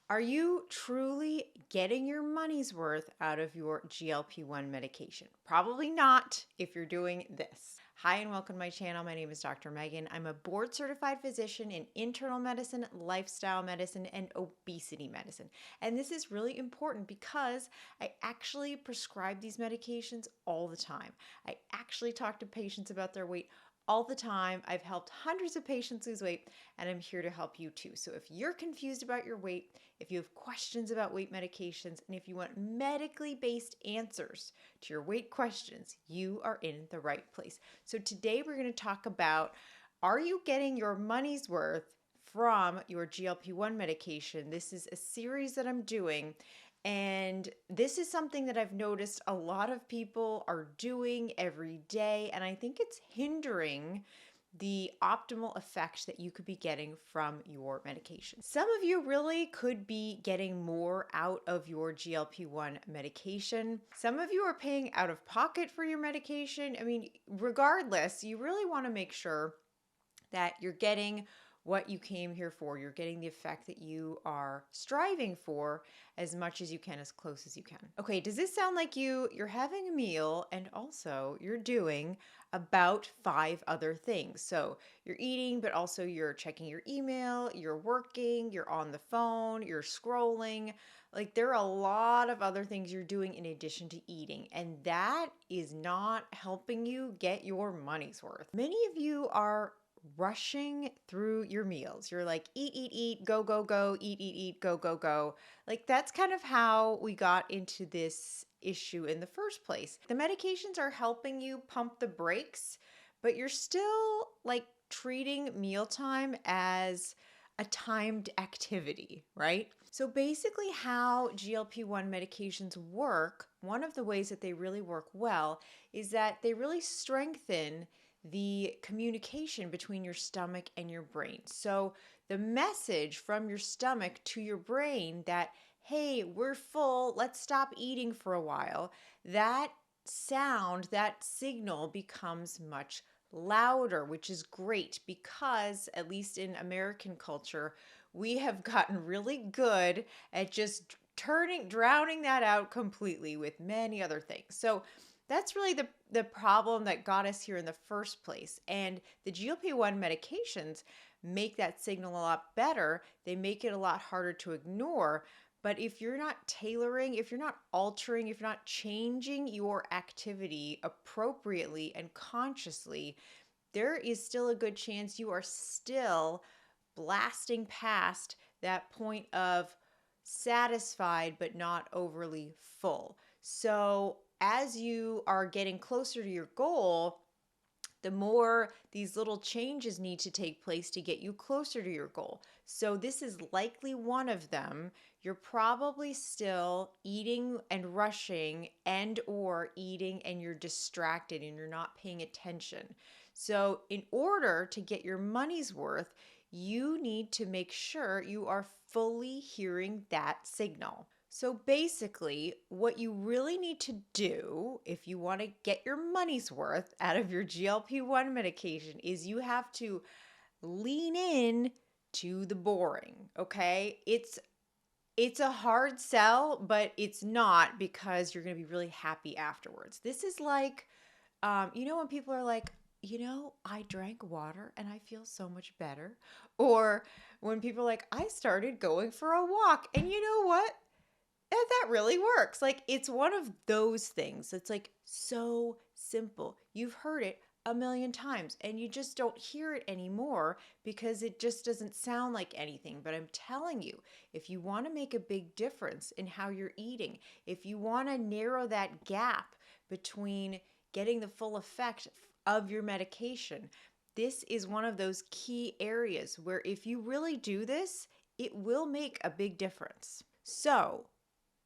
Are you truly getting your money's worth out of your GLP-1 medication? Probably not if you're doing this. Hi and welcome to my channel. My name is Dr. Megan. I'm a board certified physician in internal medicine, lifestyle medicine, and obesity medicine. And this is really important because I actually prescribe these medications all the time. I actually talk to patients about their weight all the time. I've helped hundreds of patients lose weight, and I'm here to help you too. So if you're confused about your weight, if you have questions about weight medications, and if you want medically based answers to your weight questions, you are in the right place. So today we're going to talk about, are you getting your money's worth from your GLP-1 medication? This is a series that I'm doing, and this is something that I've noticed a lot of people are doing every day, and I think it's hindering the optimal effect that you could be getting from your medication. Some of you really could be getting more out of your GLP-1 medication. Some of you are paying out of pocket for your medication. I mean, regardless, you really want to make sure that you're getting what you came here for. You're getting the effect that you are striving for as much as you can, as close as you can. Okay, does this sound like you're having a meal and also you're doing about 5 other things? So you're eating, but also you're checking your email, you're working, you're on the phone, you're scrolling. Like, there are a lot of other things you're doing in addition to eating, and that is not helping you get your money's worth. Many of you are rushing through your meals. You're like, eat, eat, eat, go, go, go, eat, eat, eat, go, go, go. Like, that's kind of how we got into this issue in the first place. The medications are helping you pump the brakes, but you're still like treating mealtime as a timed activity, right? So basically, how GLP-1 medications work, one of the ways that they really work well is that they really strengthen the communication between your stomach and your brain. So the message from your stomach to your brain that, hey, we're full, let's stop eating for a while, that sound, that signal becomes much louder, which is great because, at least in American culture, we have gotten really good at just drowning that out completely with many other things. So that's really the problem that got us here in the first place. And the GLP-1 medications make that signal a lot better. They make it a lot harder to ignore. But if you're not tailoring, if you're not altering, if you're not changing your activity appropriately and consciously, there is still a good chance you are still blasting past that point of satisfied but not overly full. So as you are getting closer to your goal, the more these little changes need to take place to get you closer to your goal. So this is likely one of them. You're probably still eating and rushing, and or eating and you're distracted and you're not paying attention. So in order to get your money's worth, you need to make sure you are fully hearing that signal. So basically, what you really need to do if you want to get your money's worth out of your GLP-1 medication is you have to lean in to the boring, okay? It's a hard sell, but it's not, because you're going to be really happy afterwards. This is like, when people are like, I drank water and I feel so much better. Or when people are like, I started going for a walk and you know what? That really works. Like, it's one of those things. It's like so simple. You've heard it a million times and you just don't hear it anymore because it just doesn't sound like anything. But I'm telling you, if you want to make a big difference in how you're eating, if you want to narrow that gap between getting the full effect of your medication, this is one of those key areas where if you really do this, it will make a big difference. So,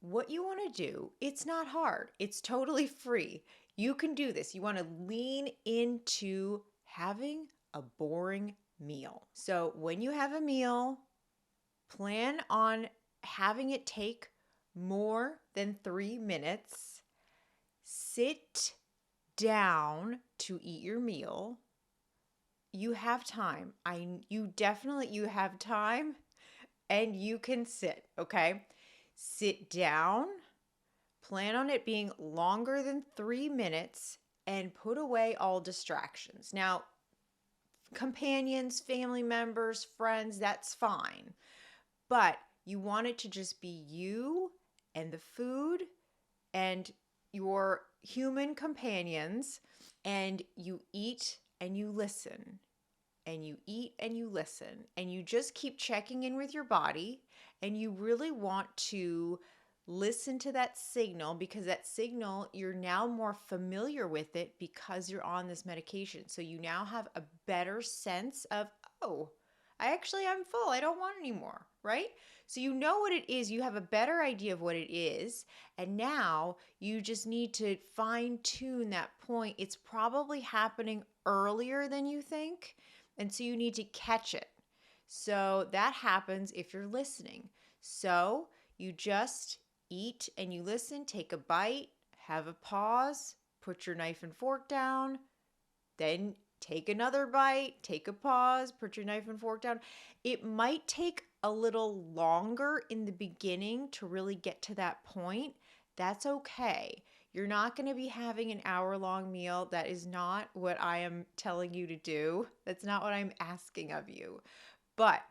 what you want to do, it's not hard. It's totally free. You can do this. You want to lean into having a boring meal. So when you have a meal, plan on having it take more than 3 minutes. Sit down to eat your meal. You have time. You have time. and you can sit, okay? Sit down, plan on it being longer than 3 minutes, and put away all distractions. Now, companions, family members, friends, that's fine. But you want it to just be you and the food and your human companions, and you eat and you listen, and you eat and you listen, and you just keep checking in with your body, and you really want to listen to that signal, because that signal, you're now more familiar with it because you're on this medication. So you now have a better sense of, oh, I'm full. I don't want any more, right? So you know what it is. You have a better idea of what it is. And now you just need to fine tune that point. It's probably happening earlier than you think. And so you need to catch it. So that happens if you're listening. So you just eat and you listen, take a bite, have a pause, put your knife and fork down, then take another bite, take a pause, put your knife and fork down. It might take a little longer in the beginning to really get to that point. That's okay. You're not going to be having an hour-long meal. That is not what I am telling you to do. That's not what I'm asking of you. But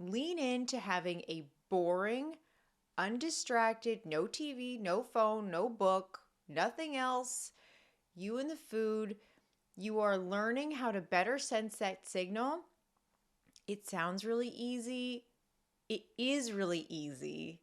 lean into having a boring, undistracted, no TV, no phone, no book, nothing else, you and the food. You are learning how to better sense that signal. It sounds really easy. It is really easy,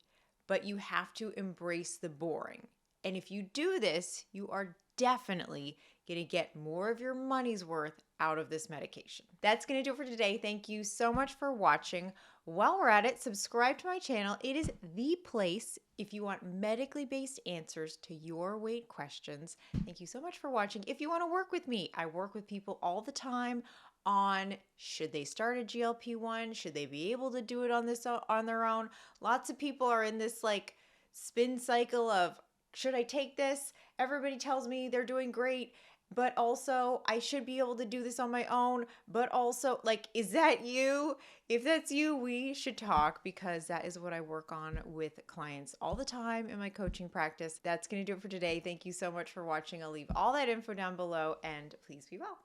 but you have to embrace the boring. And if you do this, you are definitely going to get more of your money's worth out of this medication. That's going to do it for today. Thank you so much for watching. While we're at it, subscribe to my channel. It is the place if you want medically based answers to your weight questions. Thank you so much for watching. If you want to work with me, I work with people all the time on should they start a GLP-1? Should they be able to do it on their own? Lots of people are in this like spin cycle of, should I take this? Everybody tells me they're doing great, but also I should be able to do this on my own. But also, like, is that you? If that's you, we should talk, because that is what I work on with clients all the time in my coaching practice. That's going to do it for today. Thank you so much for watching. I'll leave all that info down below, and please be well.